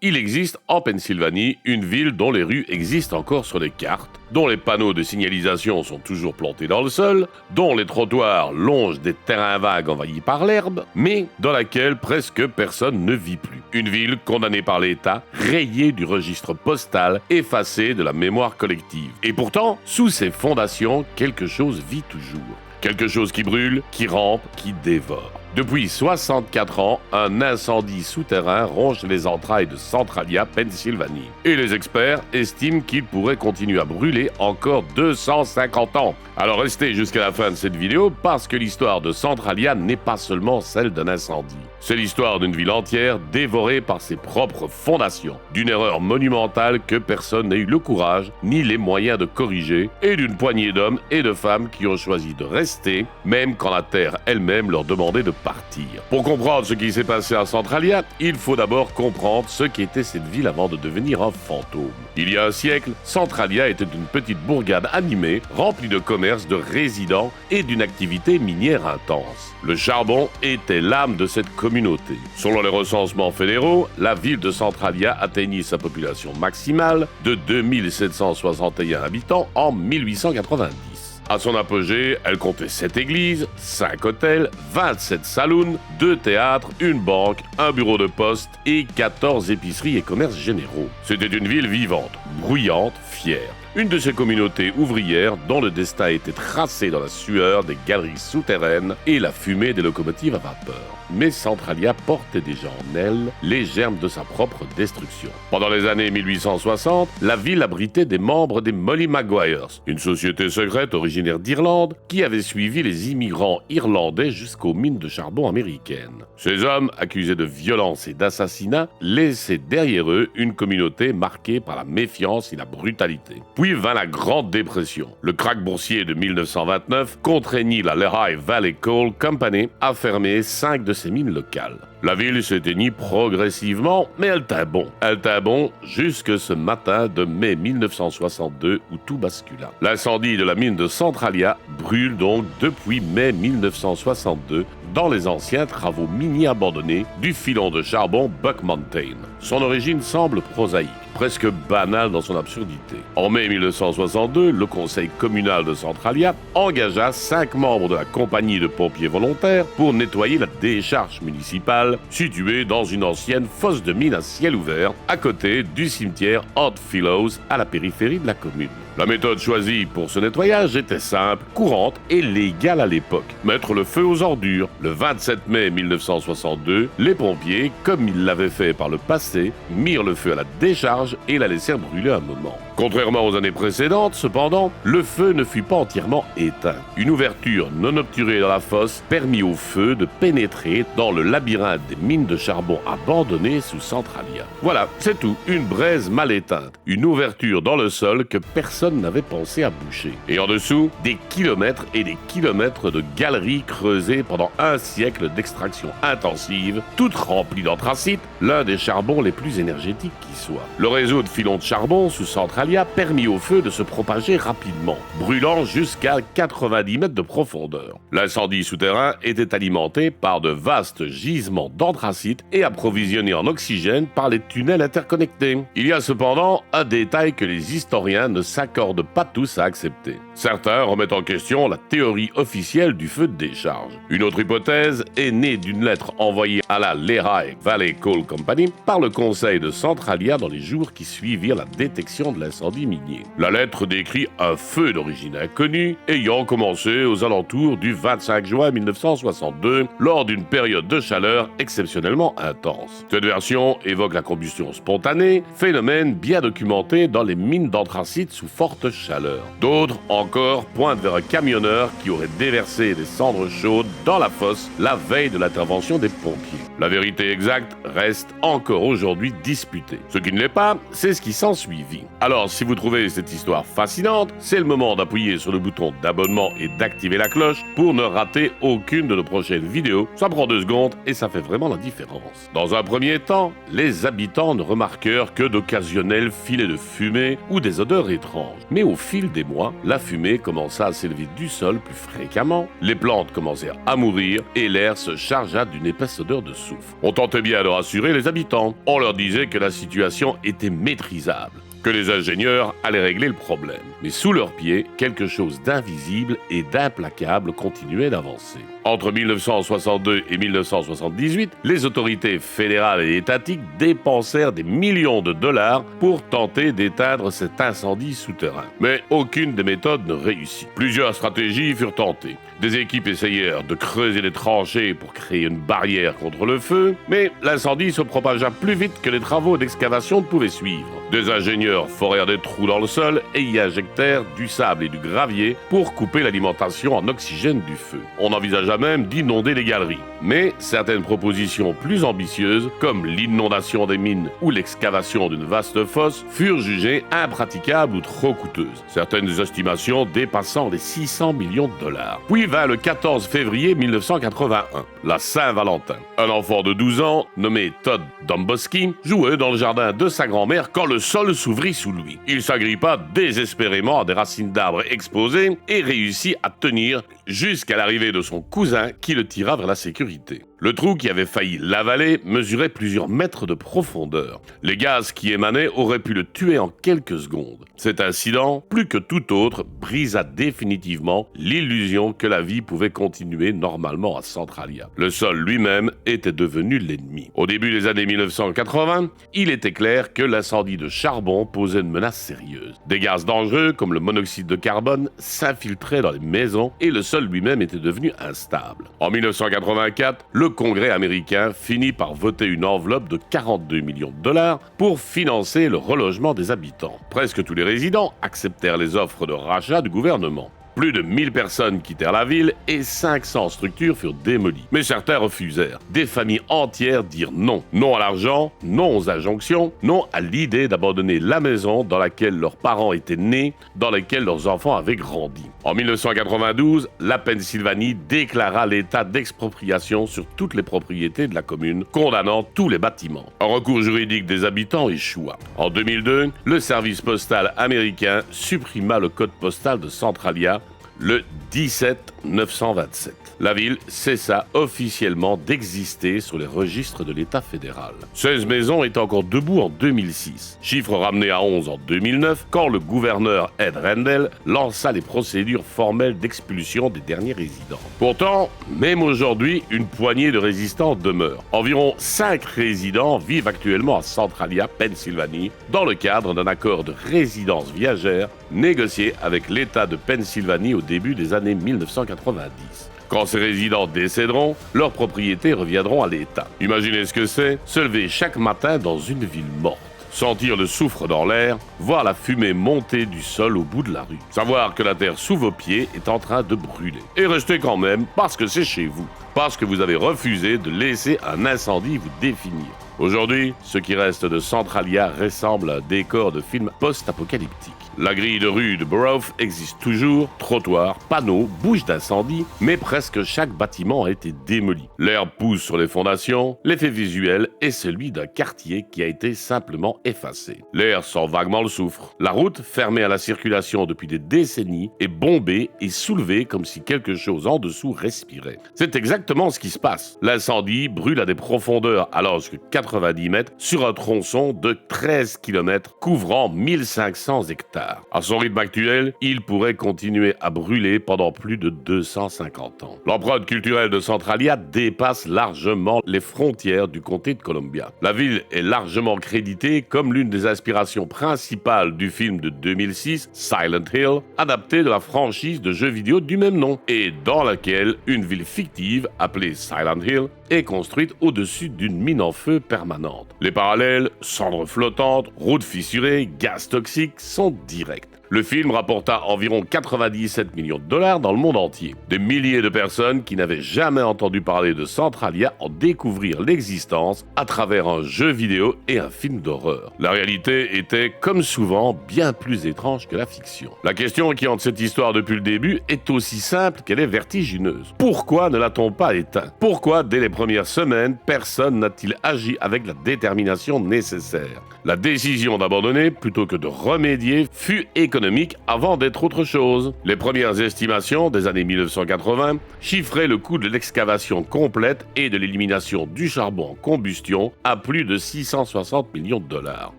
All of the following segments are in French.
il existe en Pennsylvanie une ville dont les rues existent encore sur les cartes, dont les panneaux de signalisation sont toujours plantés dans le sol, dont les trottoirs longent des terrains vagues envahis par l'herbe, mais dans laquelle presque personne ne vit plus. Une ville condamnée par l'État, rayée du registre postal, effacée de la mémoire collective. Et pourtant, sous ses fondations, quelque chose vit toujours. Quelque chose qui brûle, qui rampe, qui dévore. Depuis 64 ans, un incendie souterrain ronge les entrailles de Centralia, Pennsylvanie. Et les experts estiment qu'il pourrait continuer à brûler encore 250 ans. Alors restez jusqu'à la fin de cette vidéo parce que l'histoire de Centralia n'est pas seulement celle d'un incendie. C'est l'histoire d'une ville entière dévorée par ses propres fondations, d'une erreur monumentale que personne n'a eu le courage ni les moyens de corriger, et d'une poignée d'hommes et de femmes qui ont choisi de rester, même quand la terre elle-même leur demandait de partir. Pour comprendre ce qui s'est passé à Centralia, il faut d'abord comprendre ce qu'était cette ville avant de devenir un fantôme. Il y a un siècle, Centralia était une petite bourgade animée, remplie de commerces, de résidents et d'une activité minière intense. Le charbon était l'âme de cette communauté. Selon les recensements fédéraux, la ville de Centralia atteignit sa population maximale de 2761 habitants en 1890. À son apogée, elle comptait 7 églises, 5 hôtels, 27 saloons, 2 théâtres, une banque, un bureau de poste et 14 épiceries et commerces généraux. C'était une ville vivante, bruyante, fière. Une de ces communautés ouvrières dont le destin était tracé dans la sueur des galeries souterraines et la fumée des locomotives à vapeur. Mais Centralia portait déjà en elle les germes de sa propre destruction. Pendant les années 1860, la ville abritait des membres des Molly Maguires, une société secrète originaire d'Irlande qui avait suivi les immigrants irlandais jusqu'aux mines de charbon américaines. Ces hommes, accusés de violence et d'assassinat, laissaient derrière eux une communauté marquée par la méfiance et la brutalité. Puis vint la Grande Dépression. Le krach boursier de 1929 contraignit la Lehigh Valley Coal Company à fermer 5 de ses mines locales. La ville s'éteignit progressivement, mais elle tint bon. Elle tint bon jusque ce matin de mai 1962 où tout bascula. L'incendie de la mine de Centralia brûle donc depuis mai 1962 dans les anciens travaux miniers abandonnés du filon de charbon Buck Mountain. Son origine semble prosaïque, presque banale dans son absurdité. En mai 1962, le conseil communal de Centralia engagea 5 membres de la compagnie de pompiers volontaires pour nettoyer la décharge municipale située dans une ancienne fosse de mine à ciel ouvert à côté du cimetière Odd Fellows à la périphérie de la commune. La méthode choisie pour ce nettoyage était simple, courante et légale à l'époque. Mettre le feu aux ordures. Le 27 mai 1962, les pompiers, comme ils l'avaient fait par le passé, mirent le feu à la décharge et la laissèrent brûler un moment. Contrairement aux années précédentes, cependant, le feu ne fut pas entièrement éteint. Une ouverture non obturée dans la fosse permit au feu de pénétrer dans le labyrinthe des mines de charbon abandonnées sous Centralia. Voilà, c'est tout. Une braise mal éteinte. Une ouverture dans le sol que personne n'avait pensé à boucher. Et en dessous, des kilomètres et des kilomètres de galeries creusées pendant un siècle d'extraction intensive, toutes remplies d'anthracite, l'un des charbons les plus énergétiques qui soit. Le réseau de filons de charbon sous Centralia permit au feu de se propager rapidement, brûlant jusqu'à 90 mètres de profondeur. L'incendie souterrain était alimenté par de vastes gisements d'anthracite et approvisionné en oxygène par les tunnels interconnectés. Il y a cependant un détail que les historiens ne s'accordent pas tous à accepter. Certains remettent en question la théorie officielle du feu de décharge. Une autre hypothèse est née d'une lettre envoyée à la Lehigh Valley Coal Company par le conseil de Centralia dans les jours qui suivirent la détection de l'incendie minier. La lettre décrit un feu d'origine inconnue ayant commencé aux alentours du 25 juin 1962 lors d'une période de chaleur exceptionnellement intense. Cette version évoque la combustion spontanée, phénomène bien documenté dans les mines d'anthracite sous forte chaleur. D'autres encore pointent vers un camionneur qui aurait déversé des cendres chaudes dans la fosse la veille de l'intervention des pompiers. La vérité exacte reste encore aujourd'hui disputée. Ce qui ne l'est pas, c'est ce qui s'ensuivit. Alors, Alors si vous trouvez cette histoire fascinante, c'est le moment d'appuyer sur le bouton d'abonnement et d'activer la cloche pour ne rater aucune de nos prochaines vidéos. Ça prend 2 secondes et ça fait vraiment la différence. Dans un premier temps, les habitants ne remarquèrent que d'occasionnels filets de fumée ou des odeurs étranges. Mais au fil des mois, la fumée commença à s'élever du sol plus fréquemment, les plantes commencèrent à mourir et l'air se chargea d'une épaisse odeur de soufre. On tentait bien de rassurer les habitants. On leur disait que la situation était maîtrisable, que les ingénieurs allaient régler le problème. Mais sous leurs pieds, quelque chose d'invisible et d'implacable continuait d'avancer. Entre 1962 et 1978, les autorités fédérales et étatiques dépensèrent des millions de dollars pour tenter d'éteindre cet incendie souterrain. Mais aucune des méthodes ne réussit. Plusieurs stratégies furent tentées. Des équipes essayèrent de creuser des tranchées pour créer une barrière contre le feu, mais l'incendie se propagea plus vite que les travaux d'excavation ne pouvaient suivre. Des ingénieurs forèrent des trous dans le sol et y injectèrent du sable et du gravier pour couper l'alimentation en oxygène du feu. On envisagea même d'inonder les galeries. Mais certaines propositions plus ambitieuses, comme l'inondation des mines ou l'excavation d'une vaste fosse, furent jugées impraticables ou trop coûteuses. Certaines estimations dépassant les 600 millions de dollars. Puis vint le 14 février 1981, la Saint-Valentin. Un enfant de 12 ans, nommé Todd Domboski, jouait dans le jardin de sa grand-mère quand le sol s'ouvrit sous lui. Il s'agrippa désespérément à des racines d'arbres exposées et réussit à tenir jusqu'à l'arrivée de son cousin qui le tira vers la sécurité. Le trou qui avait failli l'avaler mesurait plusieurs mètres de profondeur. Les gaz qui émanaient auraient pu le tuer en quelques secondes. Cet incident, plus que tout autre, brisa définitivement l'illusion que la vie pouvait continuer normalement à Centralia. Le sol lui-même était devenu l'ennemi. Au début des années 1980, il était clair que l'incendie de charbon posait une menace sérieuse. Des gaz dangereux, comme le monoxyde de carbone, s'infiltraient dans les maisons et le sol lui-même était devenu instable. En 1984, le Congrès américain finit par voter une enveloppe de 42 millions de dollars pour financer le relogement des habitants. Presque tous les résidents acceptèrent les offres de rachat du gouvernement. Plus de 1000 personnes quittèrent la ville et 500 structures furent démolies. Mais certains refusèrent. Des familles entières dirent non. Non à l'argent, non aux injonctions, non à l'idée d'abandonner la maison dans laquelle leurs parents étaient nés, dans laquelle leurs enfants avaient grandi. En 1992, la Pennsylvanie déclara l'état d'expropriation sur toutes les propriétés de la commune, condamnant tous les bâtiments. Un recours juridique des habitants échoua. En 2002, le service postal américain supprima le code postal de Centralia, le 17927. La ville cessa officiellement d'exister sur les registres de l'État fédéral. 16 maisons étaient encore debout en 2006, chiffre ramené à 11 en 2009 quand le gouverneur Ed Rendell lança les procédures formelles d'expulsion des derniers résidents. Pourtant, même aujourd'hui, une poignée de résistants demeure. Environ 5 résidents vivent actuellement à Centralia, Pennsylvanie, dans le cadre d'un accord de résidence viagère négocié avec l'État de Pennsylvanie au début des années 1990. Quand ces résidents décéderont, leurs propriétés reviendront à l'État. Imaginez ce que c'est, se lever chaque matin dans une ville morte. Sentir le soufre dans l'air, voir la fumée monter du sol au bout de la rue. Savoir que la terre sous vos pieds est en train de brûler. Et rester quand même parce que c'est chez vous. Parce que vous avez refusé de laisser un incendie vous définir. Aujourd'hui, ce qui reste de Centralia ressemble à un décor de film post-apocalyptique. La grille de rue de Borough existe toujours, trottoirs, panneaux, bouches d'incendie, mais presque chaque bâtiment a été démoli. L'herbe pousse sur les fondations, l'effet visuel est celui d'un quartier qui a été simplement effacé. L'air sent vaguement le soufre. La route, fermée à la circulation depuis des décennies, est bombée et soulevée comme si quelque chose en dessous respirait. C'est exactement ce qui se passe. L'incendie brûle à des profondeurs allant jusqu'à 90 mètres sur un tronçon de 13 km couvrant 1500 hectares. À son rythme actuel, il pourrait continuer à brûler pendant plus de 250 ans. L'empreinte culturelle de Centralia dépasse largement les frontières du comté de Columbia. La ville est largement créditée comme l'une des inspirations principales du film de 2006, Silent Hill, adapté de la franchise de jeux vidéo du même nom, et dans laquelle une ville fictive appelée Silent Hill est construite au-dessus d'une mine en feu permanente. Les parallèles, cendres flottantes, routes fissurées, gaz toxiques sont directs. Le film rapporta environ 97 millions de dollars dans le monde entier. Des milliers de personnes qui n'avaient jamais entendu parler de Centralia en découvrirent l'existence à travers un jeu vidéo et un film d'horreur. La réalité était, comme souvent, bien plus étrange que la fiction. La question qui hante cette histoire depuis le début est aussi simple qu'elle est vertigineuse. Pourquoi ne l'a-t-on pas éteint? Pourquoi, dès les premières semaines, personne n'a-t-il agi avec la détermination nécessaire? La décision d'abandonner, plutôt que de remédier, fut économique avant d'être autre chose. Les premières estimations des années 1980 chiffraient le coût de l'excavation complète et de l'élimination du charbon en combustion à plus de 660 millions de dollars,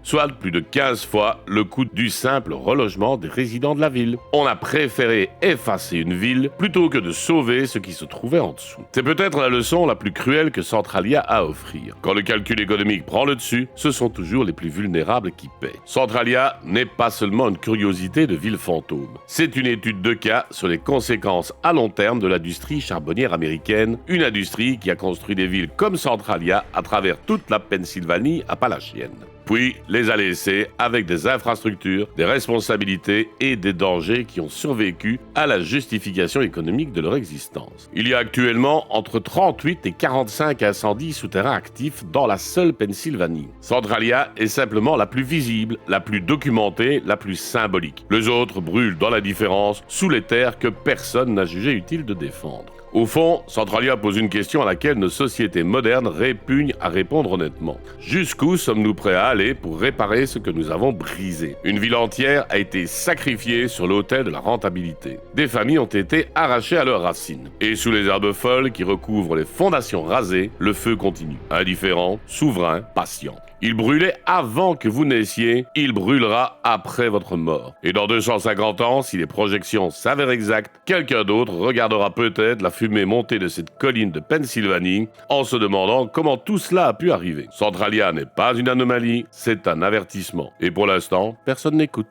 soit plus de 15 fois le coût du simple relogement des résidents de la ville. On a préféré effacer une ville plutôt que de sauver ce qui se trouvait en dessous. C'est peut-être la leçon la plus cruelle que Centralia a à offrir. Quand le calcul économique prend le dessus, ce sont toujours les plus vulnérables qui paient. Centralia n'est pas seulement une curiosité de ville fantôme. C'est une étude de cas sur les conséquences à long terme de l'industrie charbonnière américaine, une industrie qui a construit des villes comme Centralia à travers toute la Pennsylvanie appalachienne. Puis les a laissés avec des infrastructures, des responsabilités et des dangers qui ont survécu à la justification économique de leur existence. Il y a actuellement entre 38 et 45 incendies souterrains actifs dans la seule Pennsylvanie. Centralia est simplement la plus visible, la plus documentée, la plus symbolique. Les autres brûlent dans l'indifférence, sous les terres que personne n'a jugé utile de défendre. Au fond, Centralia pose une question à laquelle nos sociétés modernes répugnent à répondre honnêtement. Jusqu'où sommes-nous prêts à aller pour réparer ce que nous avons brisé? Une ville entière a été sacrifiée sur l'autel de la rentabilité. Des familles ont été arrachées à leurs racines. Et sous les herbes folles qui recouvrent les fondations rasées, le feu continue. Indifférent, souverain, patient. Il brûlait avant que vous naissiez, il brûlera après votre mort. Et dans 250 ans, si les projections s'avèrent exactes, quelqu'un d'autre regardera peut-être la fumée monter de cette colline de Pennsylvanie en se demandant comment tout cela a pu arriver. Centralia n'est pas une anomalie, c'est un avertissement. Et pour l'instant, personne n'écoute.